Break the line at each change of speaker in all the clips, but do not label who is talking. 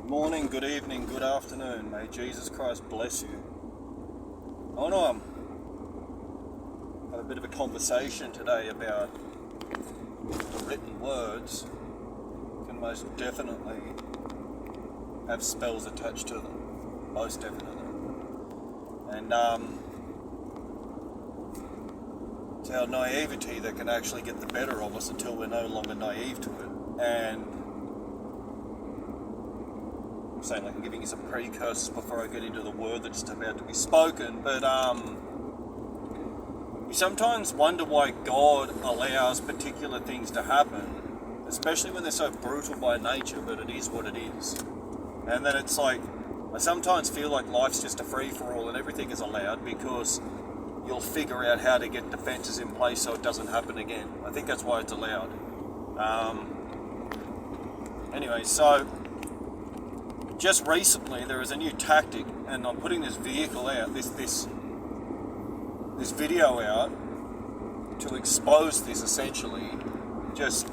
Good morning, good evening, good afternoon. May Jesus Christ bless you. I want to have a bit of a conversation today about written words can most definitely have spells attached to them. Most definitely. And it's our naivety that can actually get the better of us until we're no longer naive to it. And I'm saying, like, I'm giving you some precursors before I get into the word that's about to be spoken, but you sometimes wonder why God allows particular things to happen, especially when they're so brutal by nature, but it is what it is. And then it's like, I sometimes feel like life's just a free-for-all and everything is allowed because you'll figure out how to get defenses in place so it doesn't happen again. I think that's why it's allowed. Anyway, so just recently there is a new tactic, and I'm putting this vehicle out, this video out to expose this essentially, just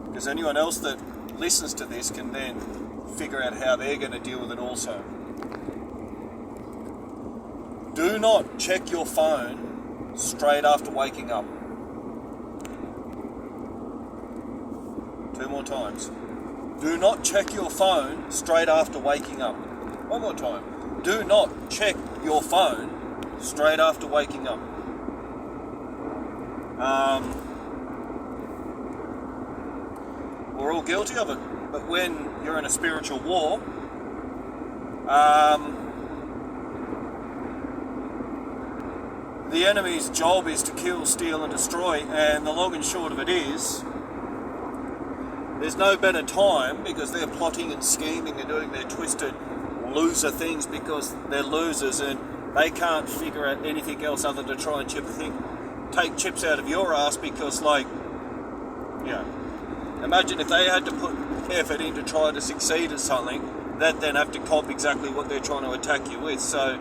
because anyone else that listens to this can then figure out how they're going to deal with it also. Do not check your phone straight after waking up. 2 more times. Do not check your phone straight after waking up. 1 more time. Do not check your phone straight after waking up. We're all guilty of it. But when you're in a spiritual war, the enemy's job is to kill, steal and destroy, and the long and short of it is, there's no better time because they're plotting and scheming and doing their twisted loser things because they're losers and they can't figure out anything else other than try and take chips out of your ass because, like, you know, imagine if they had to put effort in to try to succeed at something, they'd then have to cop exactly what they're trying to attack you with. So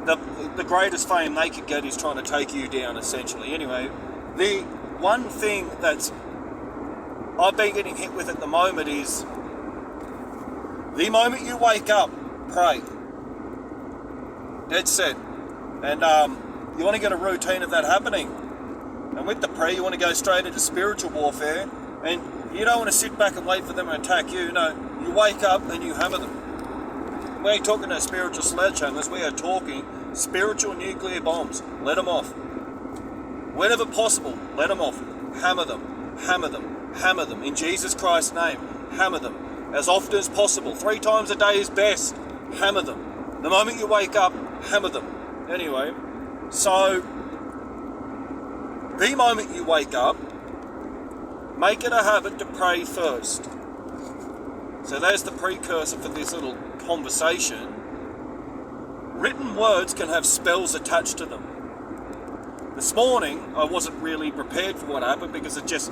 the greatest fame they could get is trying to take you down, essentially. Anyway, the one thing that's I've been getting hit with at the moment is the moment you wake up, pray. Dead set. And you want to get a routine of that happening. And with the prayer, you want to go straight into spiritual warfare. And you don't want to sit back and wait for them to attack you. No, you wake up and you hammer them. We ain't talking to spiritual sledgehammers. We are talking spiritual nuclear bombs. Let them off. Whenever possible, let them off. Hammer them. Hammer them. Hammer them. In Jesus Christ's name, hammer them. As often as possible. 3 times a day is best. Hammer them. The moment you wake up, hammer them. Anyway, so the moment you wake up, make it a habit to pray first. So there's the precursor for this little conversation. Written words can have spells attached to them. This morning, I wasn't really prepared for what happened because it just,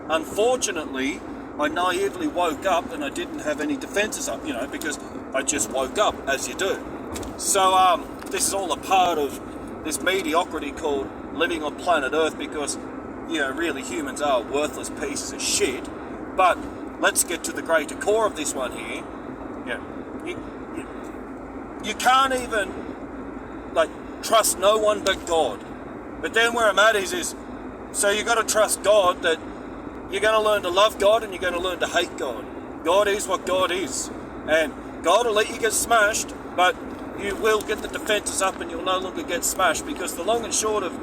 unfortunately, I naively woke up and I didn't have any defenses up, because I just woke up, as you do. So this is all a part of this mediocrity called living on planet Earth because, really humans are worthless pieces of shit. But let's get to the greater core of this one here. You can't even, trust no one but God. But then where I'm at is so you got to trust God that you're going to learn to love God and you're going to learn to hate God. God is what God is. And God will let you get smashed, but you will get the defenses up and you'll no longer get smashed because the long and short of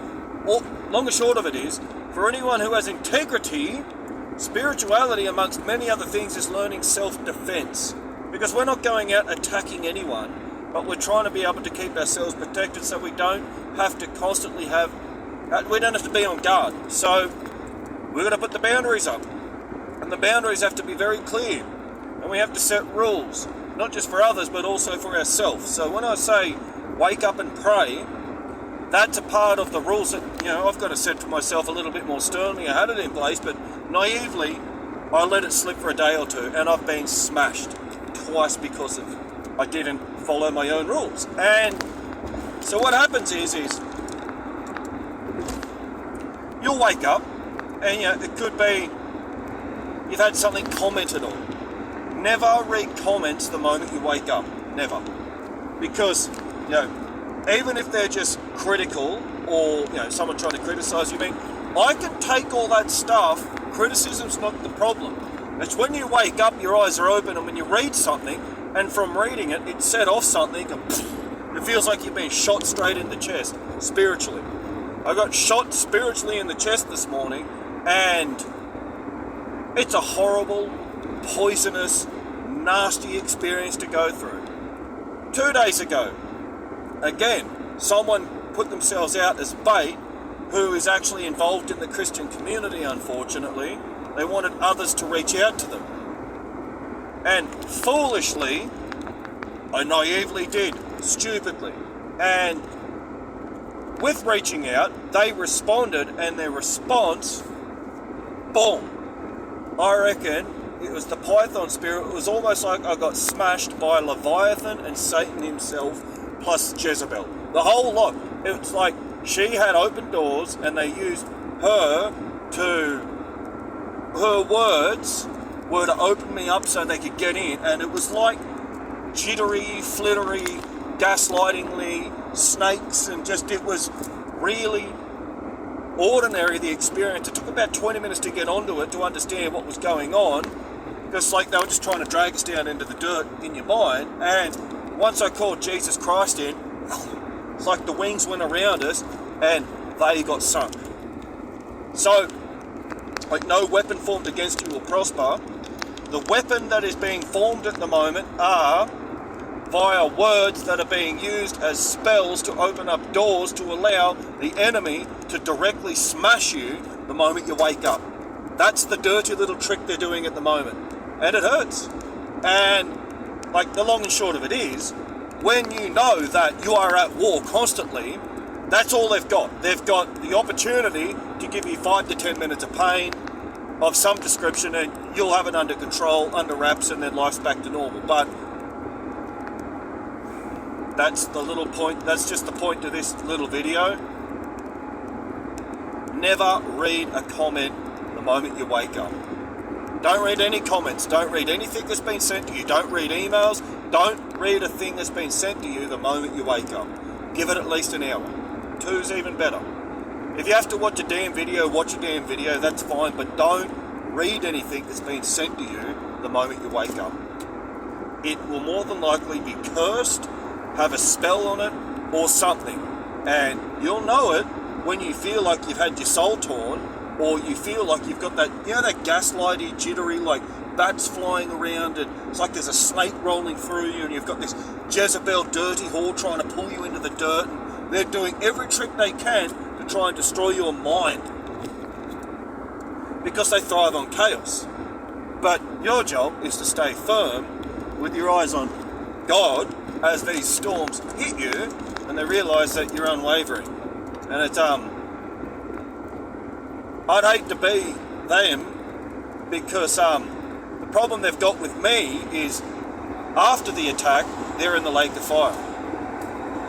it is, for anyone who has integrity, spirituality, amongst many other things, is learning self-defense. Because we're not going out attacking anyone, but we're trying to be able to keep ourselves protected so we don't have to constantly we don't have to be on guard. So we're going to put the boundaries up. And the boundaries have to be very clear. And we have to set rules, not just for others, but also for ourselves. So when I say wake up and pray, that's a part of the rules that, I've got to set for myself a little bit more sternly. I had it in place, but naively, I let it slip for a day or two, and I've been smashed twice because I didn't follow my own rules. And so what happens is you'll wake up, and it could be you've had something commented on. never read comments the moment you wake up. Never. Because, even if they're just critical or, someone trying to criticize you, I can take all that stuff. Criticism's not the problem. It's when you wake up, your eyes are open, and when you read something, and from reading it, it set off something, and it feels like you've been shot straight in the chest, spiritually. I got shot spiritually in the chest this morning, and it's a horrible, poisonous, nasty experience to go through. 2 days ago, again, someone put themselves out as bait who is actually involved in the Christian community, unfortunately. They wanted others to reach out to them. And foolishly, I naively did, stupidly. And with reaching out, they responded, and their response, boom. I reckon it was the Python spirit. It was almost like I got smashed by Leviathan and Satan himself, plus Jezebel. The whole lot. It was like she had open doors, and they used her words were to open me up so they could get in. And it was like jittery, flittery, gaslightingly, snakes, and it was really ordinary, the experience. It took about 20 minutes to get onto it to understand what was going on. Because they were just trying to drag us down into the dirt in your mind. And once I called Jesus Christ in, it's like the wings went around us and they got sunk. So, no weapon formed against you will prosper. The weapon that is being formed at the moment are via words that are being used as spells to open up doors to allow the enemy to directly smash you the moment you wake up. That's the dirty little trick they're doing at the moment. And it hurts. And the long and short of it is, when you know that you are at war constantly, that's all they've got. They've got the opportunity to give you 5 to 10 minutes of pain of some description, and you'll have it under control, under wraps, and then life's back to normal. But that's the little point. That's just the point to this little video. Never read a comment the moment you wake up. Don't read any comments. Don't read anything that's been sent to you. Don't read emails. Don't read a thing that's been sent to you the moment you wake up. Give it at least an hour. 2's even better. If you have to watch a damn video, watch a damn video. That's fine. But don't read anything that's been sent to you the moment you wake up. It will more than likely be cursed, have a spell on it, or something. And you'll know it when you feel like you've had your soul torn, or you feel like you've got that, that gaslighty, jittery, bats flying around, and it's like there's a snake rolling through you, and you've got this Jezebel dirty whore trying to pull you into the dirt, and they're doing every trick they can to try and destroy your mind. Because they thrive on chaos. But your job is to stay firm with your eyes on God as these storms hit you, and they realise that you're unwavering. And it's, I'd hate to be them, because the problem they've got with me is after the attack, they're in the lake of fire.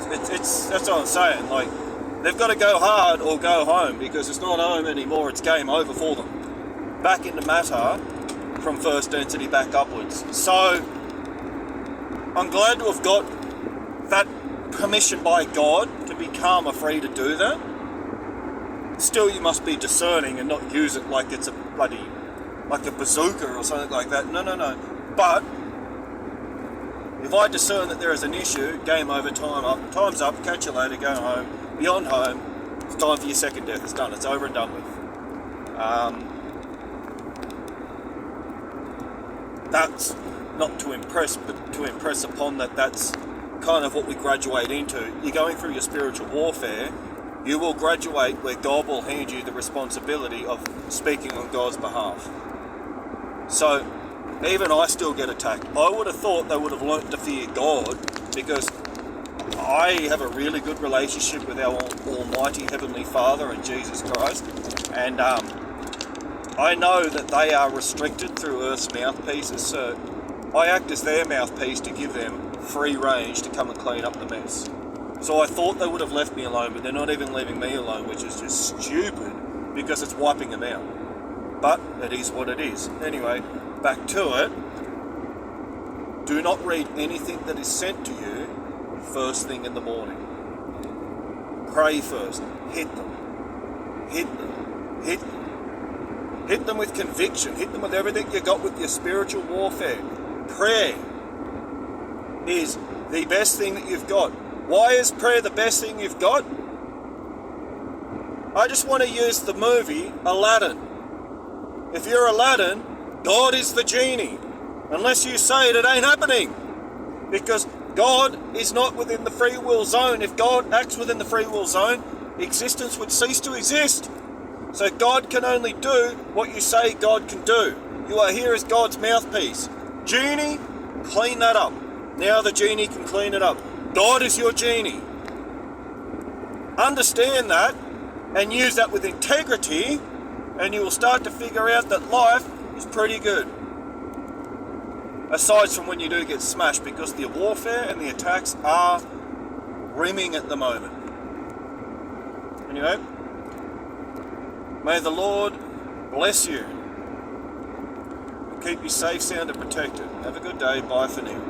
That's what I'm saying. They've got to go hard or go home, because it's not home anymore, it's game over for them. Back into matter from first density back upwards. So I'm glad to have got that permission by God to be karma free to do that. Still, you must be discerning and not use it like it's a bloody, like a bazooka or something like that. No. But if I discern that there is an issue, game over, time's up, catch you later, go home. Beyond home, it's time for your second death. It's done. It's over and done with. That's not to impress, but to impress upon that that's kind of what we graduate into. You're going through your spiritual warfare. You will graduate where God will hand you the responsibility of speaking on God's behalf. So, even I still get attacked. I would have thought they would have learnt to fear God, because I have a really good relationship with our Almighty Heavenly Father and Jesus Christ. And I know that they are restricted through Earth's mouthpieces, so I act as their mouthpiece to give them free range to come and clean up the mess. So I thought they would have left me alone, but they're not even leaving me alone, which is just stupid, because it's wiping them out. But it is what it is. Anyway, back to it. Do not read anything that is sent to you first thing in the morning. Pray first. Hit them. Hit them. Hit them. Hit them with conviction. Hit them with everything you got with your spiritual warfare. Prayer is the best thing that you've got. Why is prayer the best thing you've got? I just want to use the movie Aladdin. If you're Aladdin, God is the genie. Unless you say it, it ain't happening. Because God is not within the free will zone. If God acts within the free will zone, existence would cease to exist. So God can only do what you say God can do. You are here as God's mouthpiece. Genie, clean that up. Now the genie can clean it up. God is your genie. Understand that and use that with integrity, and you will start to figure out that life is pretty good. Aside from when you do get smashed, because the warfare and the attacks are rimming at the moment. Anyway, may the Lord bless you and keep you safe, sound and protected. Have a good day. Bye for now.